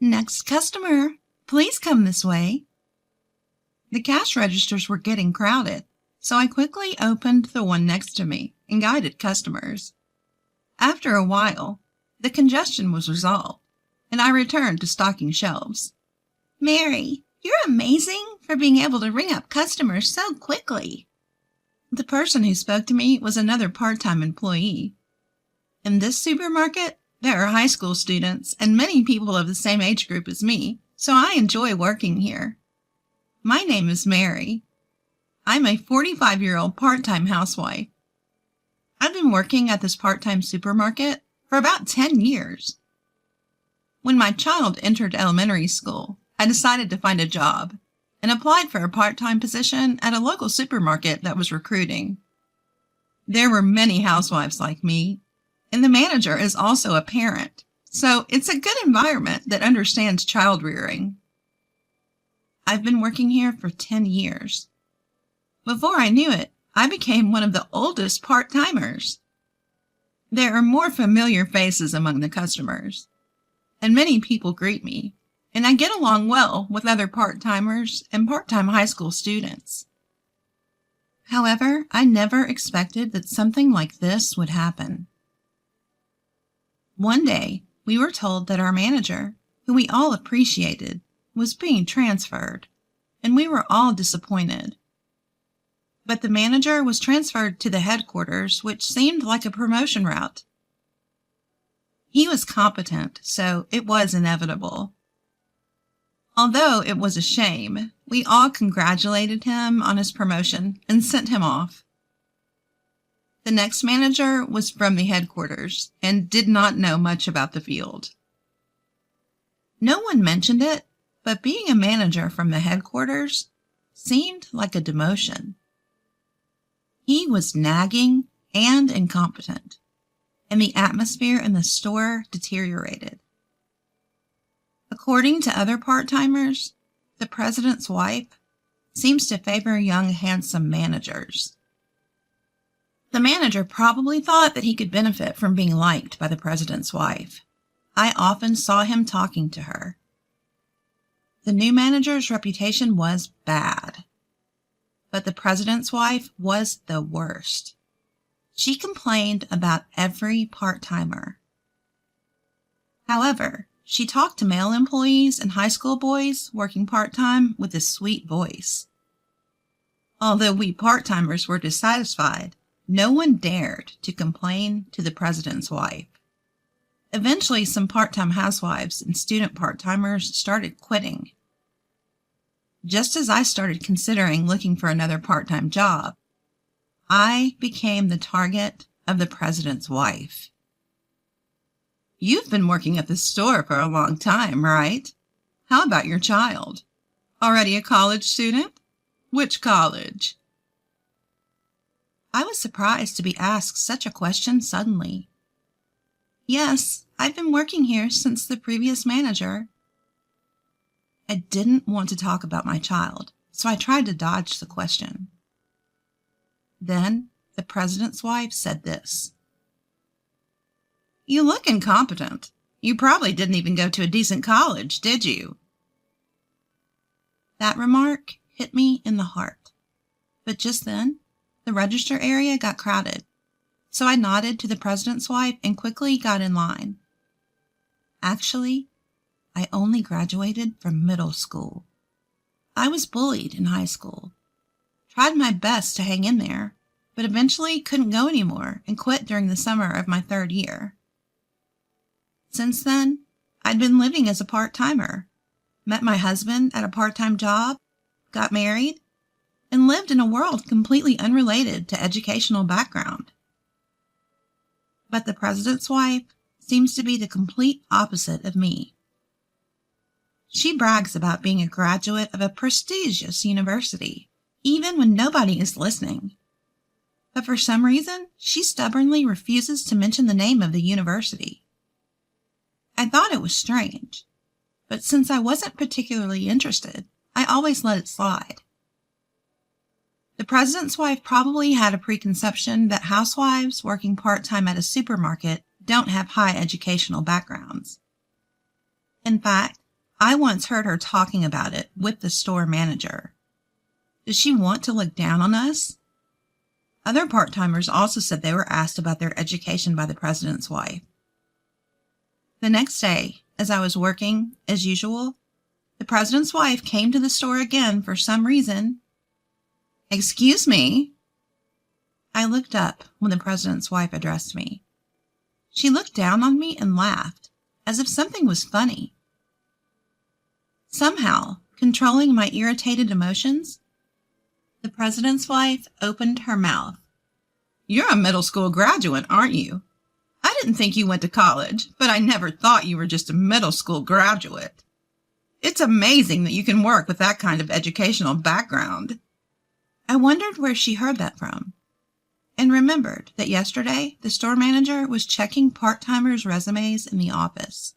Next customer, please come this way. The cash registers were getting crowded, so I quickly opened the one next to me and guided customers. After a while, the congestion was resolved, and I returned to stocking shelves. Mary, you're amazing for being able to ring up customers so quickly. The person who spoke to me was another part-time employee. In this supermarket, there are high school students and many people of the same age group as me, so I enjoy working here. My name is Mary. I'm a 45-year-old part-time housewife. I've been working at this part-time supermarket for about 10 years. When my child entered elementary school, I decided to find a job and applied for a part-time position at a local supermarket that was recruiting. There were many housewives like me, and the manager is also a parent, so it's a good environment that understands child rearing. I've been working here for 10 years. Before I knew it, I became one of the oldest part-timers. There are more familiar faces among the customers, and many people greet me, and I get along well with other part-timers and part-time high school students. However, I never expected that something like this would happen. One day, we were told that our manager, who we all appreciated, was being transferred, and we were all disappointed. But the manager was transferred to the headquarters, which seemed like a promotion route. He was competent, so it was inevitable. Although it was a shame, we all congratulated him on his promotion and sent him off. The next manager was from the headquarters and did not know much about the field. No one mentioned it, but being a manager from the headquarters seemed like a demotion. He was nagging and incompetent, and the atmosphere in the store deteriorated. According to other part-timers, the president's wife seems to favor young, handsome managers. The manager probably thought that he could benefit from being liked by the president's wife. I often saw him talking to her. The new manager's reputation was bad, but the president's wife was the worst. She complained about every part-timer. However, she talked to male employees and high school boys working part-time with a sweet voice. Although we part-timers were dissatisfied, no one dared to complain to the president's wife. Eventually, some part-time housewives and student part-timers started quitting. Just as I started considering looking for another part-time job, I became the target of the president's wife. You've been working at the store for a long time, right? How about your child? Already a college student? Which college? I was surprised to be asked such a question suddenly. Yes, I've been working here since the previous manager. I didn't want to talk about my child, so I tried to dodge the question. Then the president's wife said this. You look incompetent. You probably didn't even go to a decent college, did you? That remark hit me in the heart. But just then, the register area got crowded, so I nodded to the president's wife and quickly got in line. Actually, I only graduated from middle school. I was bullied in high school. Tried my best to hang in there, but eventually couldn't go anymore and quit during the summer of my 3rd year. Since then, I'd been living as a part-timer, met my husband at a part-time job, got married, and lived in a world completely unrelated to educational background. But the president's wife seems to be the complete opposite of me. She brags about being a graduate of a prestigious university, even when nobody is listening. But for some reason, she stubbornly refuses to mention the name of the university. I thought it was strange, but since I wasn't particularly interested, I always let it slide. The president's wife probably had a preconception that housewives working part-time at a supermarket don't have high educational backgrounds. In fact, I once heard her talking about it with the store manager. Does she want to look down on us? Other part-timers also said they were asked about their education by the president's wife. The next day, as I was working, as usual, the president's wife came to the store again for some reason. "Excuse me." I looked up when the president's wife addressed me. She looked down on me and laughed, as if something was funny. Somehow, controlling my irritated emotions, the president's wife opened her mouth. "You're a middle school graduate, aren't you? I didn't think you went to college, but I never thought you were just a middle school graduate. It's amazing that you can work with that kind of educational background." I wondered where she heard that from, and remembered that yesterday the store manager was checking part-timers' resumes in the office.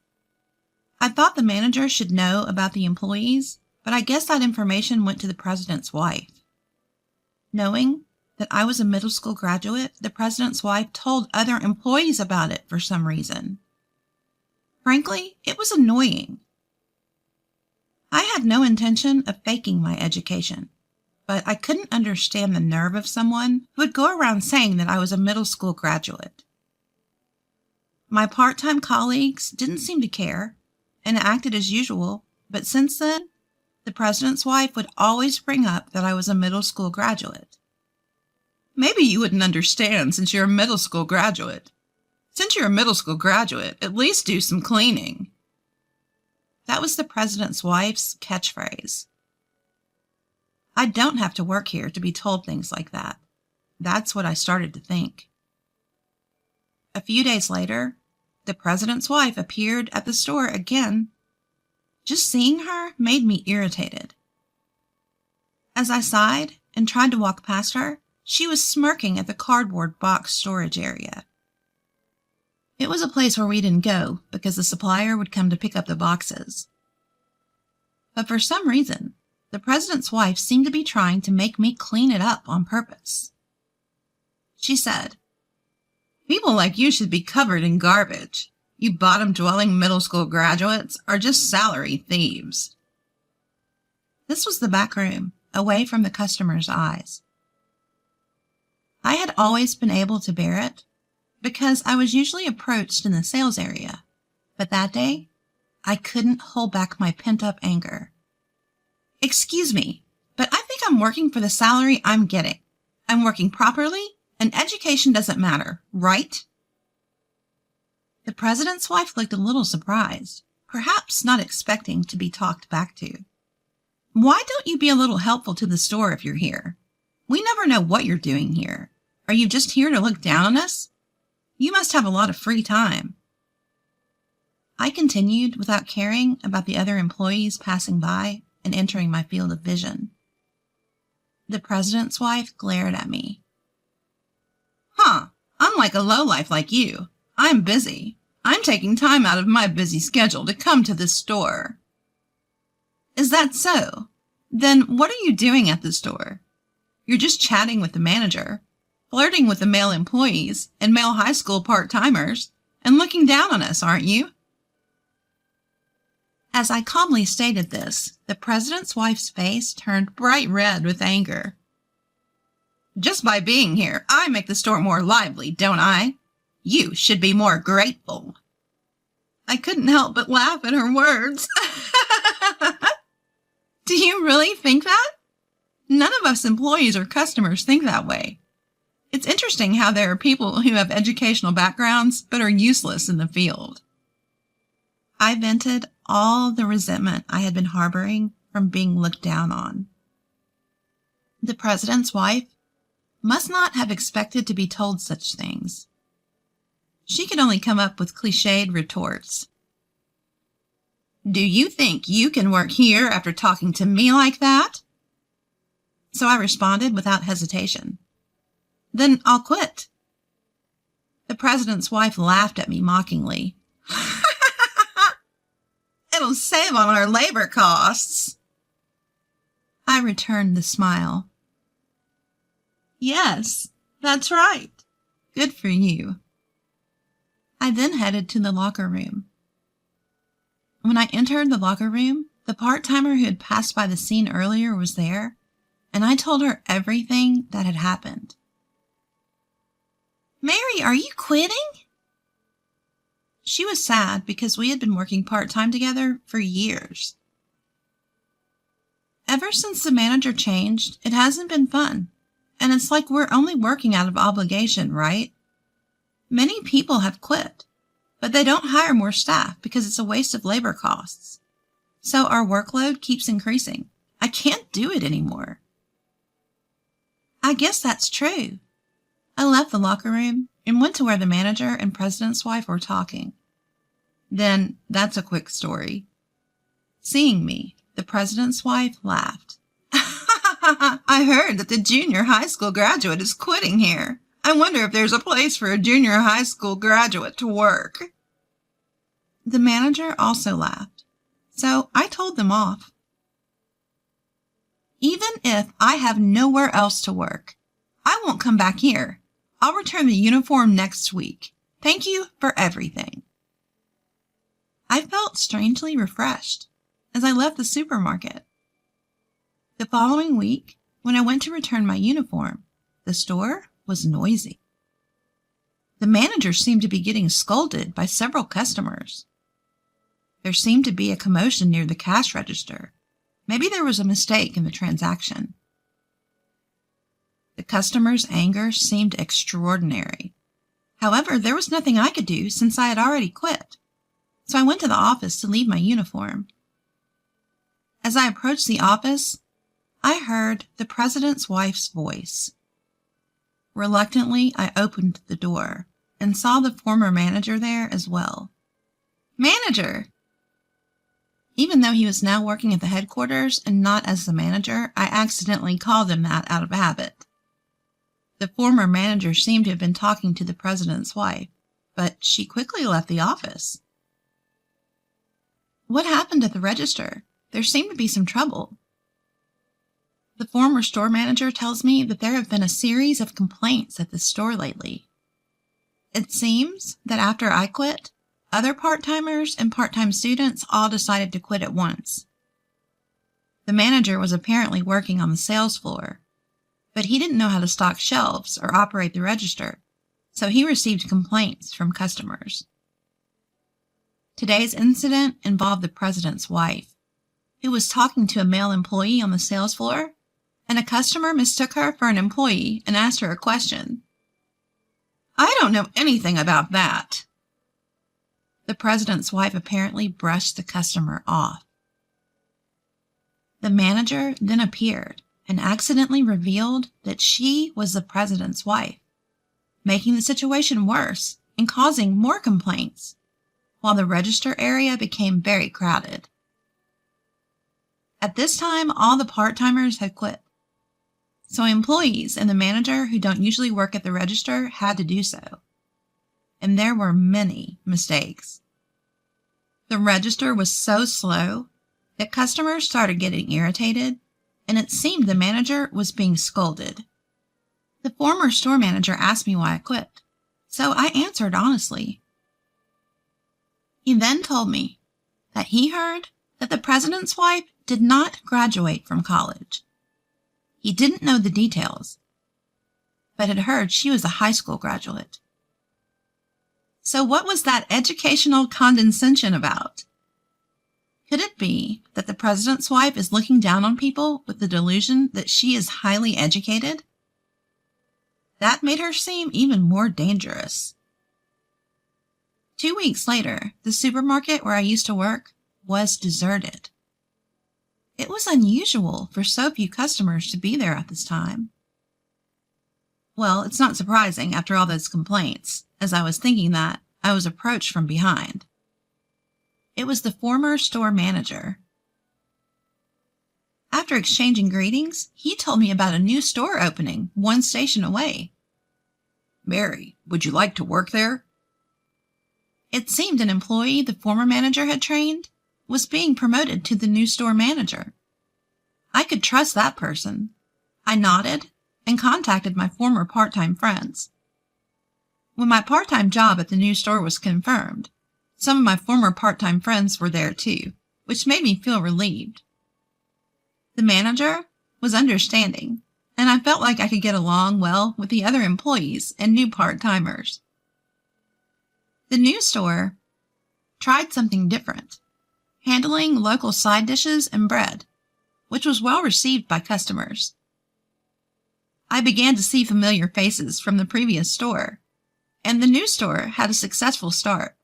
I thought the manager should know about the employees, but I guess that information went to the president's wife. Knowing that I was a middle school graduate, the president's wife told other employees about it for some reason. Frankly, it was annoying. I had no intention of faking my education, but I couldn't understand the nerve of someone who would go around saying that I was a middle school graduate. My part-time colleagues didn't seem to care and acted as usual, but since then, the president's wife would always bring up that I was a middle school graduate. "Maybe you wouldn't understand since you're a middle school graduate. Since you're a middle school graduate, at least do some cleaning." That was the president's wife's catchphrase. I don't have to work here to be told things like that. That's what I started to think. A few days later, the president's wife appeared at the store again. Just seeing her made me irritated. As I sighed and tried to walk past her, she was smirking at the cardboard box storage area. It was a place where we didn't go because the supplier would come to pick up the boxes. But for some reason, the president's wife seemed to be trying to make me clean it up on purpose. She said, "People like you should be covered in garbage. You bottom-dwelling middle school graduates are just salary thieves." This was the back room, away from the customer's eyes. I had always been able to bear it because I was usually approached in the sales area, but that day, I couldn't hold back my pent-up anger. "Excuse me, but I think I'm working for the salary I'm getting. I'm working properly, and education doesn't matter, right?" The president's wife looked a little surprised, perhaps not expecting to be talked back to. "Why don't you be a little helpful to the store if you're here? We never know what you're doing here. Are you just here to look down on us? You must have a lot of free time." I continued without caring about the other employees passing by and entering my field of vision. The president's wife glared at me. "Huh, I'm like a lowlife like you. I'm busy. I'm taking time out of my busy schedule to come to this store." "Is that so? Then what are you doing at the store? You're just chatting with the manager, flirting with the male employees and male high school part-timers, and looking down on us, aren't you?" As I calmly stated this, the president's wife's face turned bright red with anger. "Just by being here, I make the store more lively, don't I? You should be more grateful." I couldn't help but laugh at her words. Do you really think that? None of us employees or customers think that way. It's interesting how there are people who have educational backgrounds but are useless in the field. I vented all the resentment I had been harboring from being looked down on. The president's wife must not have expected to be told such things. She could only come up with cliched retorts. "Do you think you can work here after talking to me like that?" So I responded without hesitation. "Then I'll quit." The president's wife laughed at me mockingly. "It'll save on our labor costs." I returned the smile. "Yes, that's right. Good for you." I then headed to the locker room. When I entered the locker room, the part-timer who had passed by the scene earlier was there, and I told her everything that had happened. "Mary, are you quitting?" She was sad because we had been working part-time together for years. Ever since the manager changed, it hasn't been fun, and it's like we're only working out of obligation, right? Many people have quit, but they don't hire more staff because it's a waste of labor costs. So our workload keeps increasing. I can't do it anymore. I guess that's true. I left the locker room and went to where the manager and president's wife were talking. Then, that's a quick story. Seeing me, the president's wife laughed. "I heard that the junior high school graduate is quitting here. I wonder if there's a place for a junior high school graduate to work." The manager also laughed, so I told them off. "Even if I have nowhere else to work, I won't come back here. I'll return the uniform next week. Thank you for everything." I felt strangely refreshed as I left the supermarket. The following week, when I went to return my uniform, the store was noisy. The manager seemed to be getting scolded by several customers. There seemed to be a commotion near the cash register. Maybe there was a mistake in the transaction. The customer's anger seemed extraordinary. However, there was nothing I could do since I had already quit. So I went to the office to leave my uniform. As I approached the office, I heard the president's wife's voice. Reluctantly, I opened the door and saw the former manager there as well. "Manager!" Even though he was now working at the headquarters and not as the manager, I accidentally called him that out of habit. The former manager seemed to have been talking to the president's wife, but she quickly left the office. "What happened at the register? There seemed to be some trouble." The former store manager tells me that there have been a series of complaints at the store lately. It seems that after I quit, other part-timers and part-time students all decided to quit at once. The manager was apparently working on the sales floor, but he didn't know how to stock shelves or operate the register, so he received complaints from customers. Today's incident involved the president's wife, who was talking to a male employee on the sales floor, and a customer mistook her for an employee and asked her a question. "I don't know anything about that." The president's wife apparently brushed the customer off. The manager then appeared and accidentally revealed that she was the president's wife, making the situation worse and causing more complaints, while the register area became very crowded. At this time, all the part-timers had quit, so employees and the manager who don't usually work at the register had to do so. And there were many mistakes. The register was so slow that customers started getting irritated, and it seemed the manager was being scolded. The former store manager asked me why I quit, so I answered honestly. He then told me that he heard that the president's wife did not graduate from college. He didn't know the details, but had heard she was a high school graduate. So what was that educational condescension about? Could it be that the president's wife is looking down on people with the delusion that she is highly educated? That made her seem even more dangerous. 2 weeks later, the supermarket where I used to work was deserted. It was unusual for so few customers to be there at this time. Well, it's not surprising after all those complaints, as I was thinking that, I was approached from behind. It was the former store manager. After exchanging greetings, he told me about a new store opening 1 station away. "Mary, would you like to work there?" It seemed an employee the former manager had trained was being promoted to the new store manager. I could trust that person. I nodded and contacted my former part-time friends. When my part-time job at the new store was confirmed, Some of my former part-time friends were there too, which made me feel relieved. The manager was understanding, and I felt like I could get along well with the other employees and new part-timers. The new store tried something different, handling local side dishes and bread, which was well received by customers. I began to see familiar faces from the previous store, and the new store had a successful start.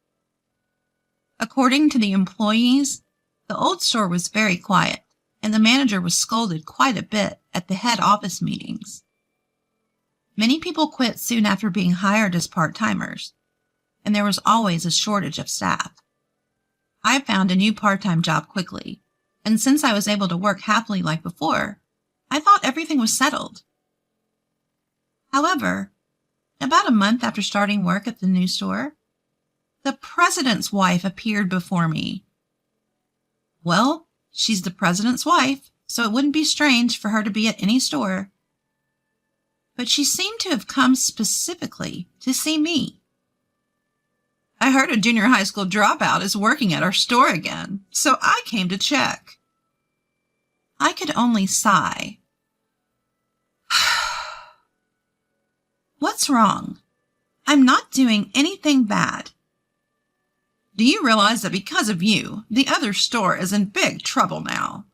According to the employees, the old store was very quiet, and the manager was scolded quite a bit at the head office meetings. Many people quit soon after being hired as part-timers, and there was always a shortage of staff. I found a new part-time job quickly, and since I was able to work happily like before, I thought everything was settled. However, about a month after starting work at the new store, the president's wife appeared before me. Well, she's the president's wife, so it wouldn't be strange for her to be at any store. But she seemed to have come specifically to see me. I heard a junior high school dropout is working at our store again, so I came to check. I could only sigh. What's wrong? I'm not doing anything bad. Do you realize that because of you, the other store is in big trouble now?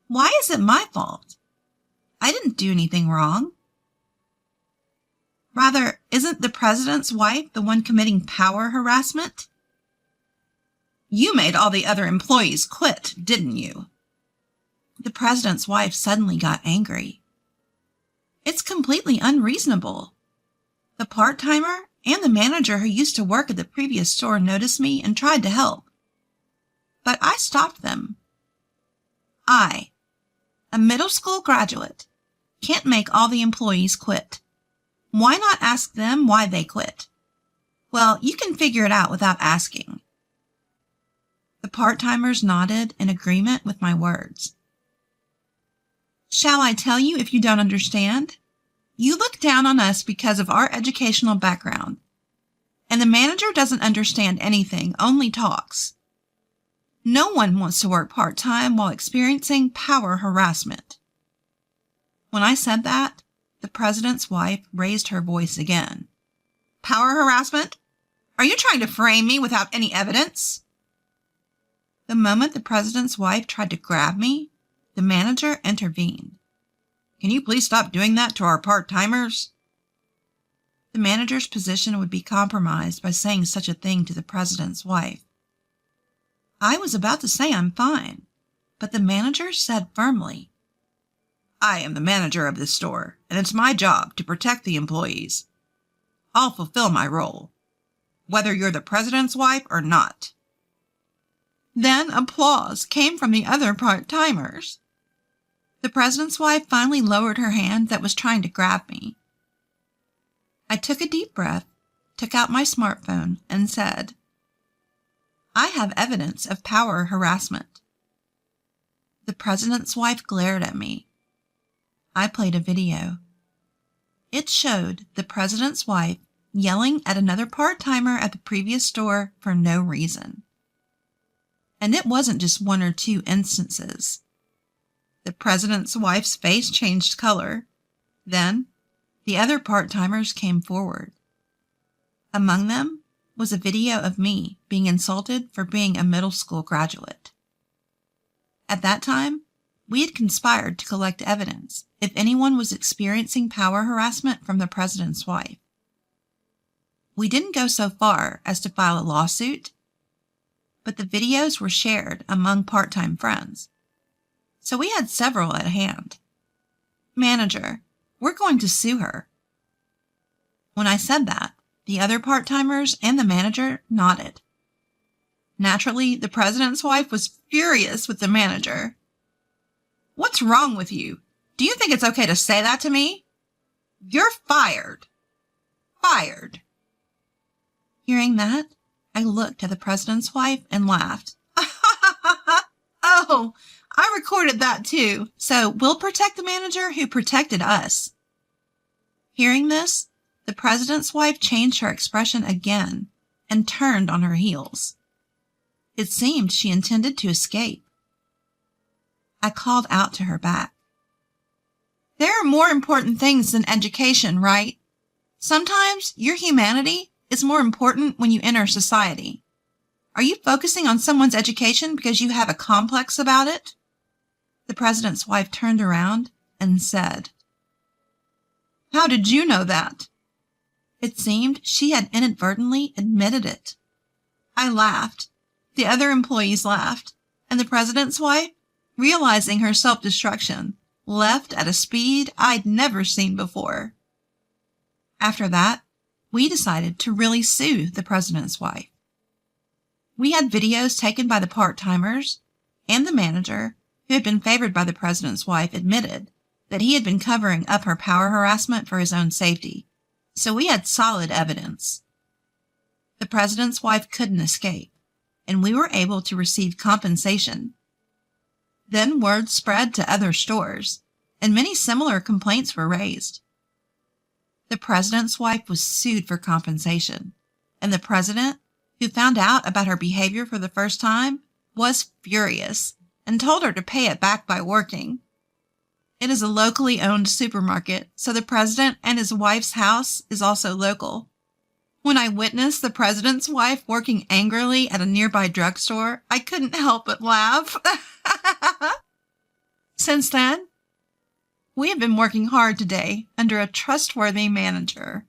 Why is it my fault? I didn't do anything wrong. Rather, isn't the president's wife the one committing power harassment? You made all the other employees quit, didn't you? The president's wife suddenly got angry. It's completely unreasonable. The part-timer and the manager who used to work at the previous store noticed me and tried to help. But I stopped them. I, a middle school graduate, can't make all the employees quit. Why not ask them why they quit? Well, you can figure it out without asking. The part-timers nodded in agreement with my words. Shall I tell you if you don't understand? You look down on us because of our educational background. And the manager doesn't understand anything, only talks. No one wants to work part-time while experiencing power harassment. When I said that, the president's wife raised her voice again. Power harassment? Are you trying to frame me without any evidence? The moment the president's wife tried to grab me, the manager intervened. Can you please stop doing that to our part-timers? The manager's position would be compromised by saying such a thing to the president's wife. I was about to say I'm fine, but the manager said firmly, I am the manager of this store, and it's my job to protect the employees. I'll fulfill my role, whether you're the president's wife or not. Then applause came from the other part-timers. The president's wife finally lowered her hand that was trying to grab me. I took a deep breath, took out my smartphone, and said, I have evidence of power harassment. The president's wife glared at me. I played a video. It showed the president's wife yelling at another part-timer at the previous store for no reason. And it wasn't just one or two instances. The president's wife's face changed color. Then, the other part-timers came forward. Among them was a video of me being insulted for being a middle school graduate. At that time, we had conspired to collect evidence if anyone was experiencing power harassment from the president's wife. We didn't go so far as to file a lawsuit, but the videos were shared among part-time friends. So we had several at hand. Manager, we're going to sue her. When I said that, the other part-timers and the manager nodded. Naturally, the president's wife was furious with the manager. What's wrong with you? Do you think it's okay to say that to me? You're fired. Fired. Hearing that, I looked at the president's wife and laughed. Oh, I recorded that too, so we'll protect the manager who protected us. Hearing this, the president's wife changed her expression again and turned on her heels. It seemed she intended to escape. I called out to her back. There are more important things than education, right? Sometimes your humanity is more important when you enter society. Are you focusing on someone's education because you have a complex about it? The president's wife turned around and said, How did you know that? It seemed she had inadvertently admitted it. I laughed. The other employees laughed, and the president's wife, realizing her self-destruction, left at a speed I'd never seen before. After that, we decided to really sue the president's wife. We had videos taken by the part-timers, and the manager, who had been favored by the president's wife, admitted that he had been covering up her power harassment for his own safety, so we had solid evidence. The president's wife couldn't escape, and we were able to receive compensation. Then word spread to other stores, and many similar complaints were raised. The president's wife was sued for compensation, and the president, who found out about her behavior for the first time, was furious and told her to pay it back by working. It is a locally owned supermarket, so the president and his wife's house is also local. When I witnessed the president's wife working angrily at a nearby drugstore, I couldn't help but laugh. Since then, we have been working hard today under a trustworthy manager.